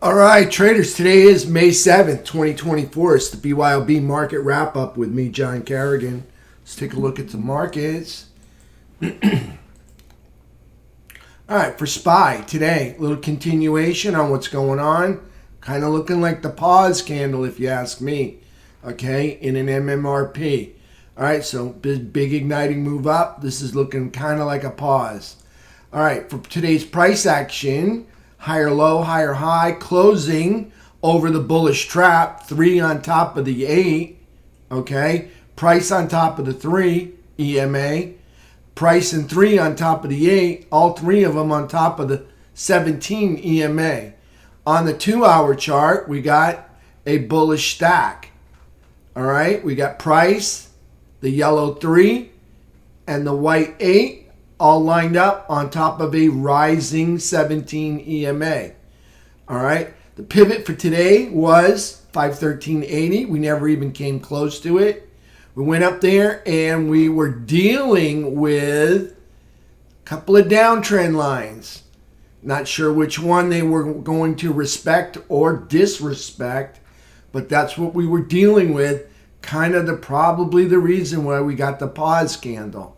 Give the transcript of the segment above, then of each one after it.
All right, traders, today is May 7th, 2024. It's the BYOB Market Wrap Up with me, John Carrigan. Let's take a look at the markets. All right, for SPY today, a little continuation on what's going on. Kind of looking like the pause candle, if you ask me, okay, in an MMRP. All right, so big igniting move up. This is looking kind of like a pause. All right, for today's price action, higher low, higher high, closing over the bullish trap, 3 on top of the 8, okay? Price on top of the 3, EMA. Price and 3 on top of the 8, all 3 of them on top of the 17 EMA. On the 2-hour chart, we got a bullish stack, all right? We got price, the yellow 3, and the white 8, all lined up on top of a rising 17 EMA. All right. The pivot for today was 513.80. We never even came close to it. We went up there and we were dealing with a couple of downtrend lines. Not sure which one they were going to respect or disrespect, but that's what we were dealing with. Kind of probably the reason why we got the pause candle.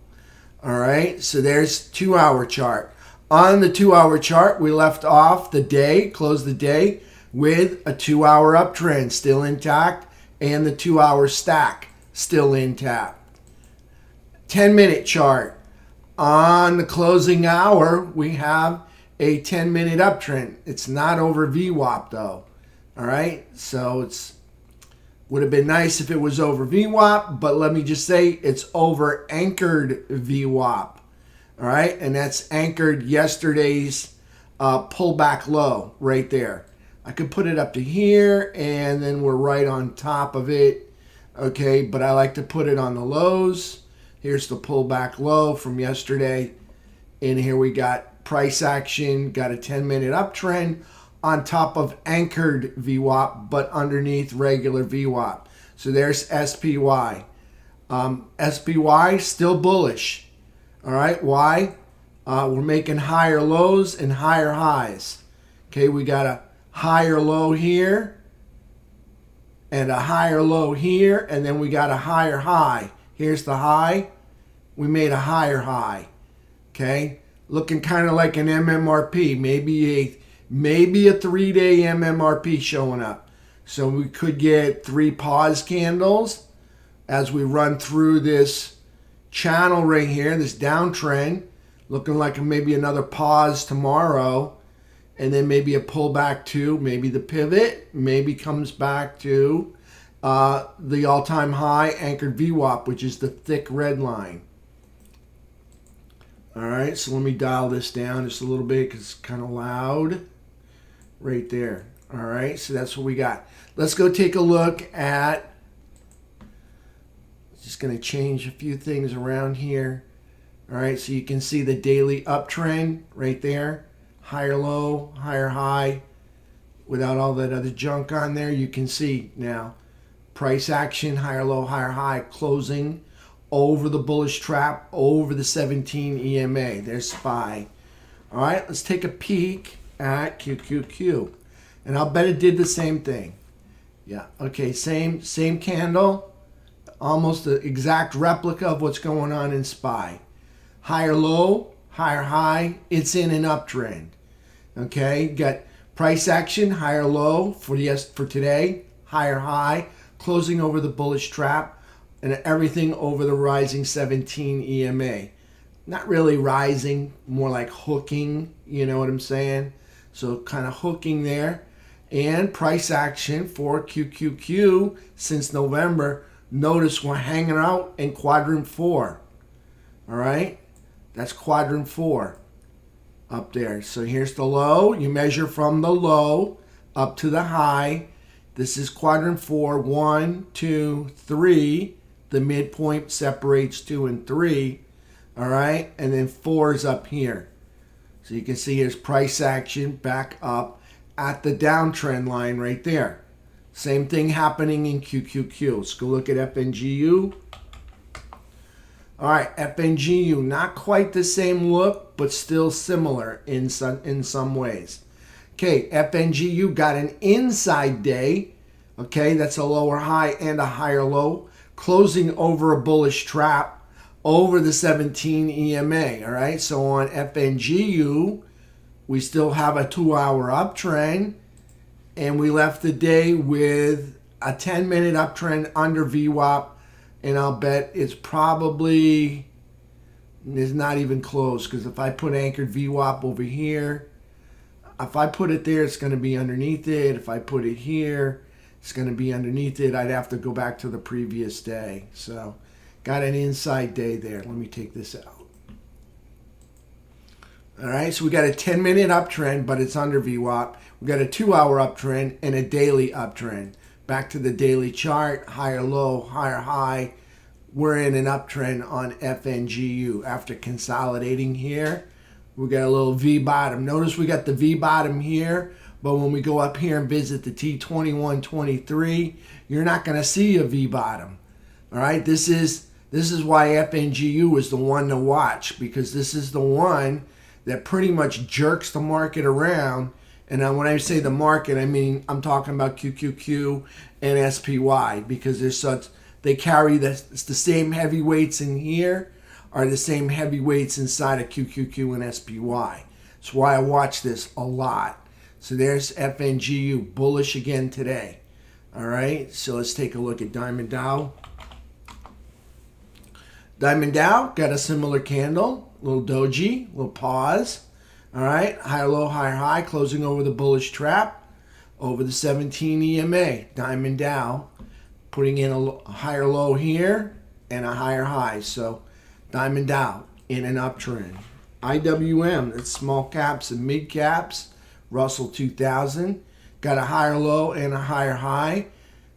All right, so there's 2-hour chart. On the 2-hour chart, we left off the day, closed the day with a 2-hour uptrend still intact and the 2-hour stack still intact. 10-minute chart. On the closing hour, we have a 10-minute uptrend. It's not over VWAP though. All right, so it's would have been nice if it was over VWAP, but let me just say it's over anchored VWAP. All right, and that's anchored yesterday's pullback low right there. I could put it up to here, and then we're right on top of it. Okay, but I like to put it on the lows. Here's the pullback low from yesterday. And here we got price action, got a 10-minute uptrend on top of anchored VWAP, but underneath regular VWAP. So there's SPY. SPY still bullish. All right, why? We're making higher lows and higher highs. Okay, we got a higher low here and a higher low here, and then we got a higher high. Here's the high. We made a higher high. Okay, looking kind of like an MMRP, maybe a 3-day MMRP showing up. So we could get 3 pause candles as we run through this channel right here, this downtrend, looking like maybe another pause tomorrow, and then maybe a pullback to maybe the pivot, maybe comes back to the all-time high anchored VWAP, which is the thick red line. All right, so let me dial this down just a little bit because it's kind of loud. Right there. All right, so that's what we got. Let's go take a look at, just going to change a few things around here. All right, so you can see the daily uptrend right there. Higher low, higher high. Without all that other junk on there, you can see now price action, higher low, higher high, closing over the bullish trap, over the 17 EMA. There's SPY. All right, let's take a peek at QQQ, and I'll bet it did the same thing. Yeah, okay, same candle, almost the exact replica of what's going on in SPY. Higher low, higher high, it's in an uptrend. Okay, got price action, higher low for today, higher high, closing over the bullish trap, and everything over the rising 17 EMA. Not really rising, more like hooking, you know what I'm saying? So kind of hooking there. And price action for QQQ since November. Notice we're hanging out in quadrant 4. All right? That's quadrant 4 up there. So here's the low. You measure from the low up to the high. This is quadrant 4. 1, 2, 3. The midpoint separates 2 and 3. All right? And then 4 is up here. So you can see here's price action back up at the downtrend line right there. Same thing happening in QQQ. Let's go look at FNGU. All right, FNGU, not quite the same look, but still similar in some ways. Okay, FNGU got an inside day. Okay, that's a lower high and a higher low, closing over a bullish trap over the 17 EMA. All right, so on FNGU, we still have a 2-hour uptrend, and we left the day with a 10-minute uptrend under VWAP, and I'll bet it's probably is not even close, because if I put anchored VWAP over here, if I put it there, it's going to be underneath it. If I put it here, it's going to be underneath it. I'd have to go back to the previous day. So got an inside day there. Let me take this out. All right, so we got a 10-minute uptrend, but it's under VWAP. We got a 2-hour uptrend and a daily uptrend. Back to the daily chart, higher low, higher high. We're in an uptrend on FNGU. After consolidating here, we got a little V bottom. Notice we got the V bottom here, but when we go up here and visit the T2123, you're not going to see a V bottom. All right, this is why FNGU is the one to watch, because this is the one that pretty much jerks the market around. And when I say the market, I mean I'm talking about QQQ and SPY, because they carry the same heavyweights in here are the same heavyweights inside of QQQ and SPY. That's why I watch this a lot. So there's FNGU, bullish again today. All right, so let's take a look at Diamond Dow. Diamond Dow got a similar candle, little doji, little pause. All right, higher low, higher high, closing over the bullish trap over the 17 EMA. Diamond Dow putting in a higher low here and a higher high. So Diamond Dow in an uptrend. IWM, that's small caps and mid caps. Russell 2000 got a higher low and a higher high.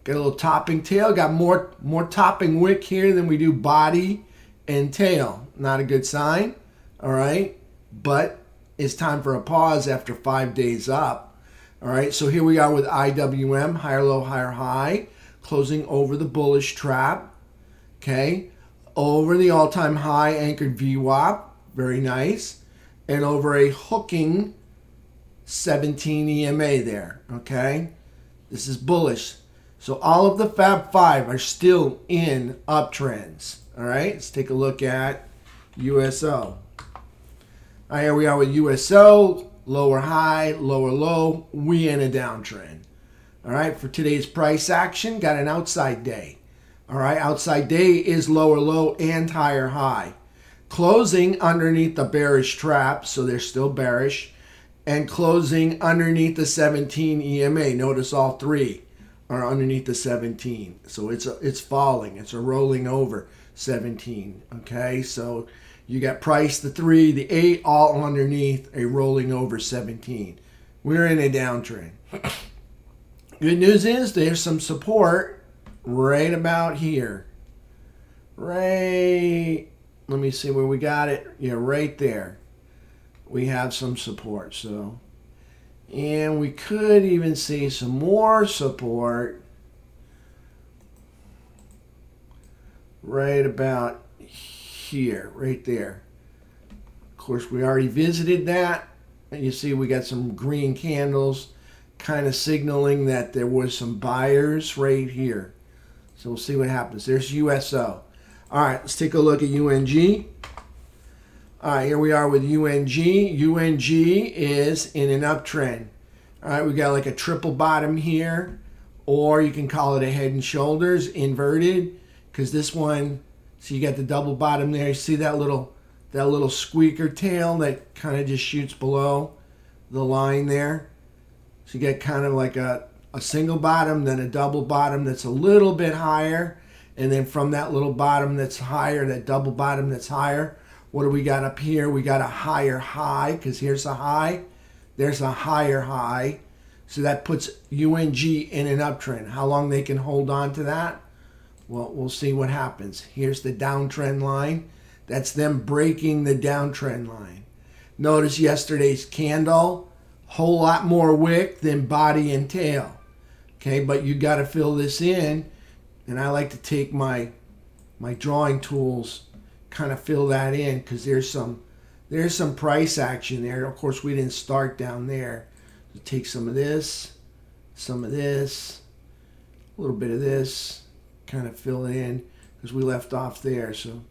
Got a little topping tail. Got more topping wick here than we do body and tail. Not a good sign. All right, but it's time for a pause after 5 days up. All right, so here we are with IWM, higher low, higher high, closing over the bullish trap. Okay, over the all-time high anchored VWAP, very nice, and over a hooking 17 EMA there. Okay, this is bullish. So all of the Fab 5 are still in uptrends. All right, let's take a look at USO. All right, here we are with USO, lower high, lower low. We in a downtrend. All right, for today's price action, got an outside day. All right, outside day is lower low and higher high. Closing underneath the bearish trap, so they're still bearish, and closing underneath the 17 EMA. Notice all three are underneath the 17. So it's falling. It's a rolling over 17. Okay, so you got price, the 3, the 8, all underneath a rolling over 17. We're in a downtrend. Good news is there's some support right about here. Right, let me see where we got it. Yeah, right there. We have some support. So, and we could even see some more support right about here, right there. Of course, we already visited that. And you see we got some green candles kind of signaling that there was some buyers right here. So we'll see what happens. There's USO. All right, let's take a look at UNG. All right, here we are with UNG. UNG is in an uptrend. All right, we got like a triple bottom here, or you can call it a head and shoulders inverted, because this one, so you got the double bottom there. You see that little squeaker tail that kind of just shoots below the line there. So you get kind of like a single bottom, then a double bottom that's a little bit higher, and then from that little bottom that's higher, that double bottom that's higher, what do we got up here? We got a higher high, because here's a high, there's a higher high. So that puts UNG in an uptrend. How long they can hold on to that? Well, we'll see what happens. Here's the downtrend line. That's them breaking the downtrend line. Notice yesterday's candle, whole lot more wick than body and tail. Okay, but you got to fill this in, and I like to take my drawing tools, kind of fill that in, because there's some price action there. Of course, we didn't start down there, So take some of this, a little bit of this, kind of fill it in because we left off there. So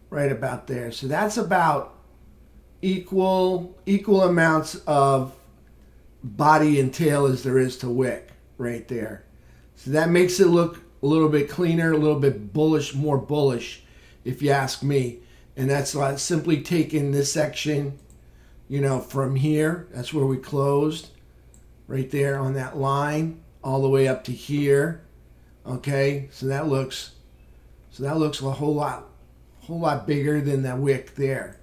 right about there. So that's about equal amounts of body and tail as there is to wick right there. So that makes it look a little bit cleaner, a little bit bullish, more bullish, if you ask me. And that's simply taking this section, you know, from here. That's where we closed, right there on that line, all the way up to here. Okay, so that looks a whole lot bigger than that wick there,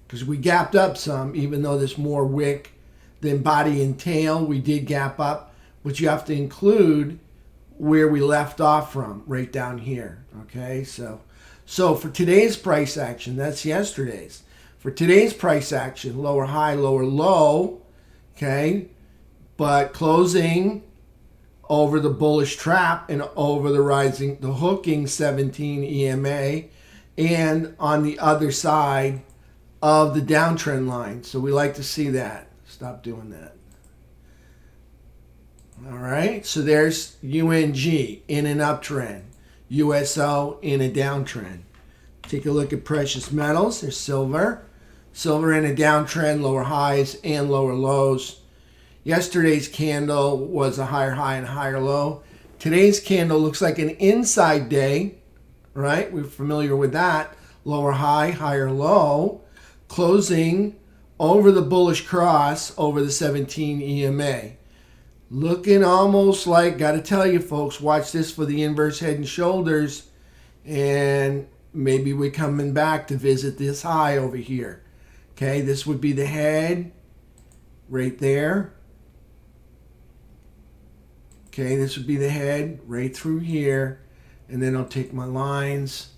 because we gapped up some, even though there's more wick than body and tail. We did gap up, but you have to include where we left off from, right down here. Okay, so for today's price action, that's yesterday's. For today's price action, lower high, lower low, okay, but closing over the bullish trap and over the hooking 17 EMA, and on the other side of the downtrend line. So we like to see that. Stop doing that. All right, so there's UNG in an uptrend, USO in a downtrend. Take a look at precious metals. There's silver. Silver in a downtrend, lower highs and lower lows. Yesterday's candle was a higher high and higher low. Today's candle looks like an inside day, right? We're familiar with that. Lower high, higher low, closing over the bullish cross over the 17 EMA. Looking almost like, got to tell you folks, watch this for the inverse head and shoulders, and maybe we're coming back to visit this high over here. Okay, this would be the head right there. Okay, this would be the head right through here, and then I'll take my lines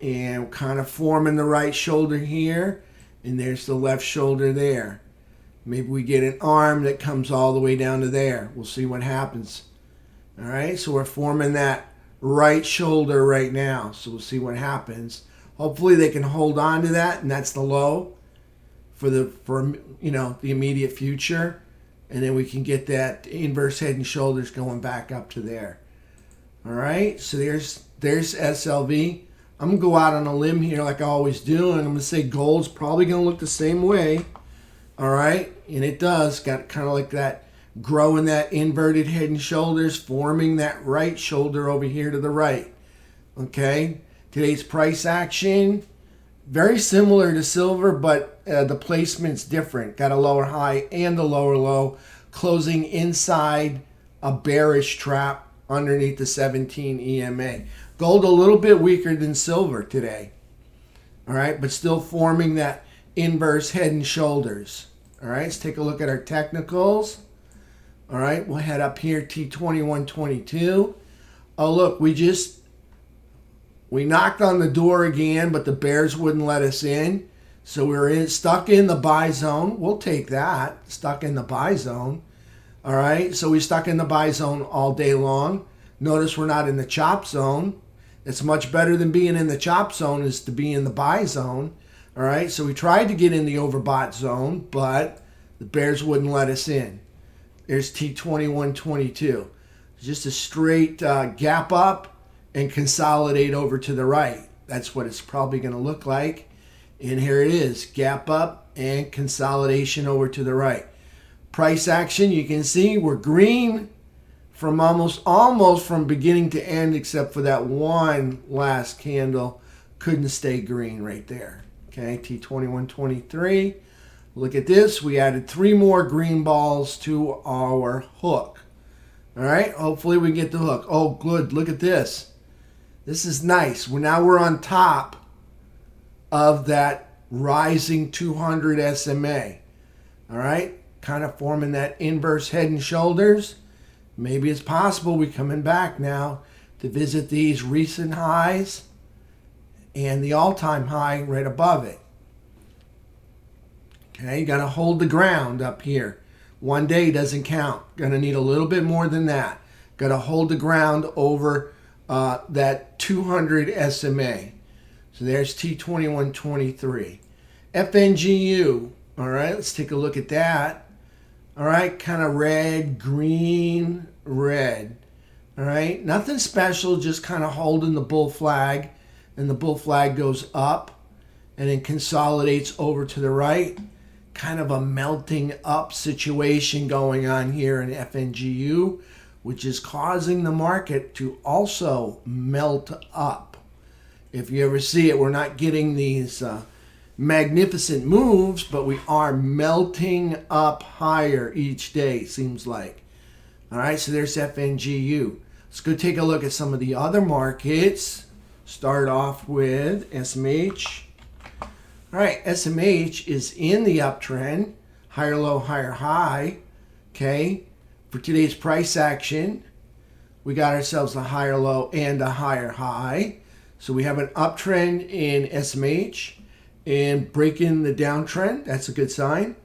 and kind of forming the right shoulder here, and there's the left shoulder there. Maybe we get an arm that comes all the way down to there. We'll see what happens. All right, so we're forming that right shoulder right now. So we'll see what happens. Hopefully they can hold on to that, and that's the low for the immediate future. And then we can get that inverse head and shoulders going back up to there. All right, so there's SLV. I'm going to go out on a limb here like I always do, and I'm going to say gold's probably going to look the same way. All right, and it does. Got kind of like that, growing that inverted head and shoulders, forming that right shoulder over here to the right. Okay, today's price action, very similar to silver, but the placement's different. Got a lower high and a lower low, closing inside a bearish trap underneath the 17 EMA. Gold a little bit weaker than silver today. All right, but still forming that inverse head and shoulders. All right, let's take a look at our technicals. All right, we'll head up here, T2122. Oh, look, we knocked on the door again, but the bears wouldn't let us in. So we're stuck in the buy zone. We'll take that, stuck in the buy zone. All right, so we stuck in the buy zone all day long. Notice we're not in the chop zone. It's much better than being in the chop zone is to be in the buy zone. All right, so we tried to get in the overbought zone, but the bears wouldn't let us in. There's T2122. Just a straight gap up and consolidate over to the right. That's what it's probably going to look like. And here it is, gap up and consolidation over to the right. Price action, you can see we're green from almost from beginning to end, except for that one last candle. Couldn't stay green right there. Okay, T2123. Look at this. We added 3 more green balls to our hook. All right, hopefully we get the hook. Oh, good. Look at this. This is nice. Now we're on top of that rising 200 SMA. All right, kind of forming that inverse head and shoulders. Maybe it's possible we're coming back now to visit these recent highs and the all-time high right above it. Okay, you got to hold the ground up here. One day doesn't count. Going to need a little bit more than that. Got to hold the ground over that 200 SMA. So there's T2123. FNGU. All right, let's take a look at that. All right, kind of red, green, red. All right, nothing special, just kind of holding the bull flag, and the bull flag goes up and then consolidates over to the right. Kind of a melting up situation going on here in FNGU, which is causing the market to also melt up. If you ever see it, we're not getting these magnificent moves, but we are melting up higher each day, seems like. All right, so there's FNGU. Let's go take a look at some of the other markets. Start off with SMH. All right, SMH is in the uptrend, higher low, higher high. Okay, for today's price action, we got ourselves a higher low and a higher high. So we have an uptrend in SMH and breaking the downtrend. That's a good sign.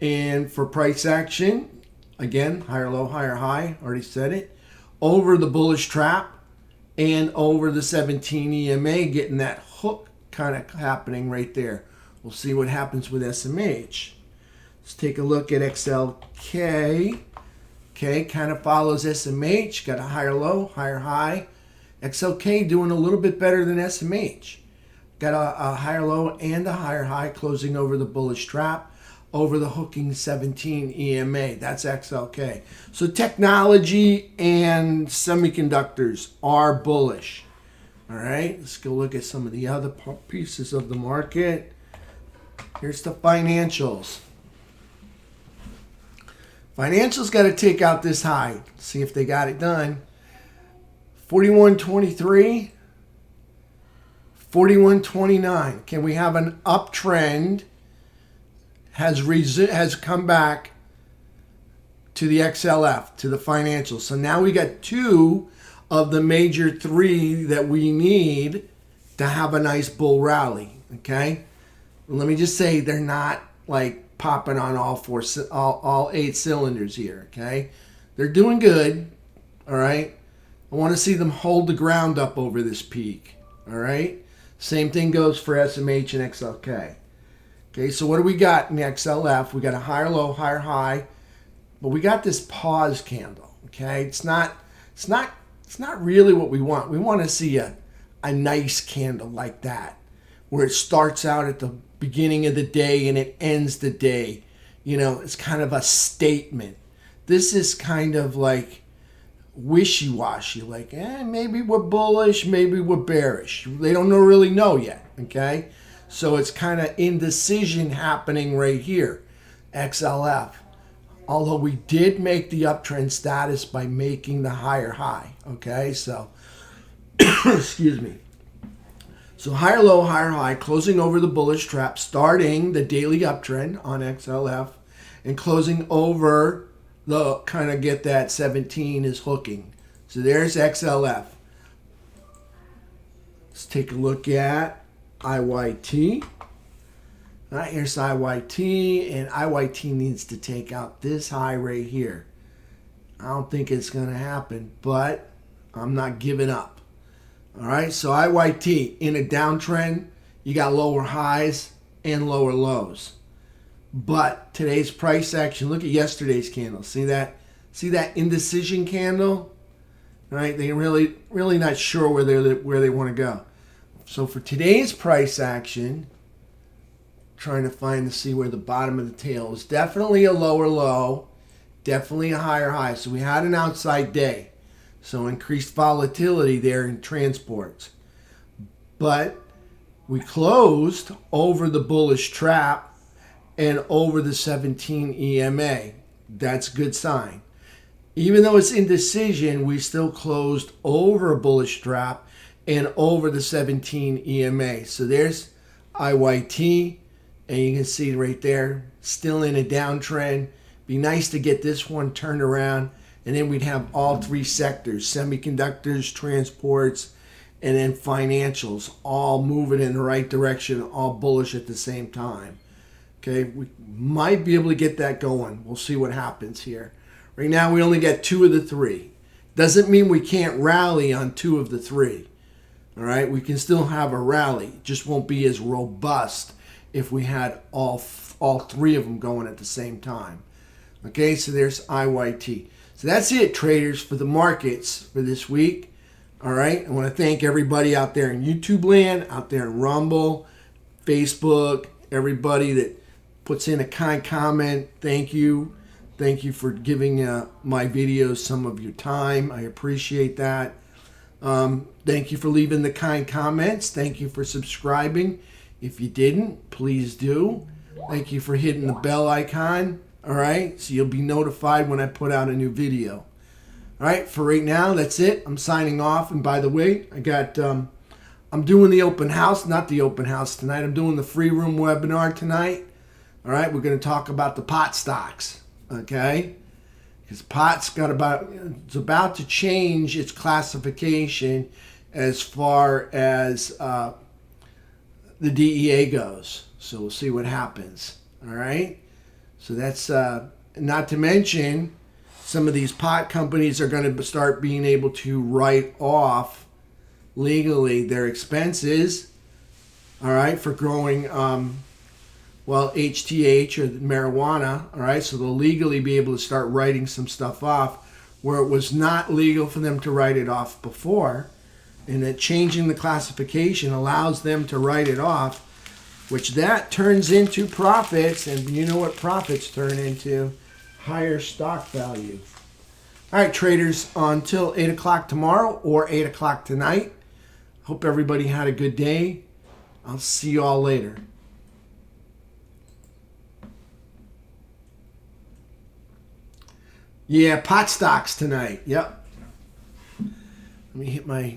And for price action, again, higher low, higher high. Already said it. Over the bullish trap and over the 17 EMA, getting that hook kind of happening right there. We'll see what happens with SMH. Let's take a look at XLK. Okay, kind of follows SMH. Got a higher low, higher high. XLK doing a little bit better than SMH. Got a higher low and a higher high, closing over the bullish trap, over the hooking 17 EMA. That's XLK. So technology and semiconductors are bullish. All right, let's go look at some of the other pieces of the market. Here's the financials. Financials got to take out this high. See if they got it done. 41.23, 41.29. Can we have an uptrend? Has come back to the XLF, to the financials. So now we got two of the major three that we need to have a nice bull rally. Okay, let me just say they're not like popping on all 8 cylinders here. Okay, they're doing good. All right, I want to see them hold the ground up over this peak. All right, same thing goes for SMH and XLK. Okay, so what do we got in the XLF? We got a higher low, higher high, but we got this pause candle. Okay, it's not really what we want. We want to see a nice candle like that, where it starts out at the beginning of the day and it ends the day. You know, it's kind of a statement. This is kind of like wishy-washy, like, maybe we're bullish, maybe we're bearish. They don't really know yet, okay? So it's kind of indecision happening right here, XLF. Although we did make the uptrend status by making the higher high, okay? So, excuse me. So higher low, higher high, closing over the bullish trap, starting the daily uptrend on XLF, and closing over the kind of get that 17 is hooking. So there's XLF. Let's take a look at IYT. All right, here's IYT, and IYT needs to take out this high right here. I don't think it's going to happen, but I'm not giving up. All right, so IYT in a downtrend, you got lower highs and lower lows. But today's price action, look at yesterday's candle. See that? See that indecision candle? All right, they're really not sure where they want to go. So for today's price action, trying to see where the bottom of the tail is. Definitely a lower low, definitely a higher high. So we had an outside day. So increased volatility there in transports. But we closed over the bullish trap and over the 17 EMA. That's a good sign. Even though it's indecision, we still closed over a bullish trap and over the 17 EMA. So there's IYT, and you can see right there, still in a downtrend. Be nice to get this one turned around, and then we'd have all three sectors, semiconductors, transports, and then financials, all moving in the right direction, all bullish at the same time. Okay, we might be able to get that going. We'll see what happens here. Right now, we only got 2 of the 3. Doesn't mean we can't rally on 2 of the 3. All right, we can still have a rally. Just won't be as robust if we had all 3 of them going at the same time. Okay, so there's IYT. So that's it, traders, for the markets for this week. All right, I want to thank everybody out there in YouTube land, out there in Rumble, Facebook, everybody that puts in a kind comment. Thank you. Thank you for giving my videos some of your time. I appreciate that. Thank you for leaving the kind comments. Thank you for subscribing. If you didn't, please do. Thank you for hitting the bell icon. All right, so you'll be notified when I put out a new video. All right, for right now, that's it. I'm signing off. And by the way, I'm doing the open house, not the open house tonight. I'm doing the free room webinar tonight. All right, we're going to talk about the pot stocks. Okay, because pot's it's about to change its classification as far as the DEA goes. So we'll see what happens. All right. So that's not to mention some of these pot companies are going to start being able to write off legally their expenses. All right, for growing HTH or marijuana. All right, so they'll legally be able to start writing some stuff off where it was not legal for them to write it off before. And that changing the classification allows them to write it off, which that turns into profits. And you know what profits turn into? Higher stock value. All right, traders, until 8 o'clock tomorrow or 8 o'clock tonight. Hope everybody had a good day. I'll see you all later. Yeah, pot stocks tonight. Yep. Let me hit my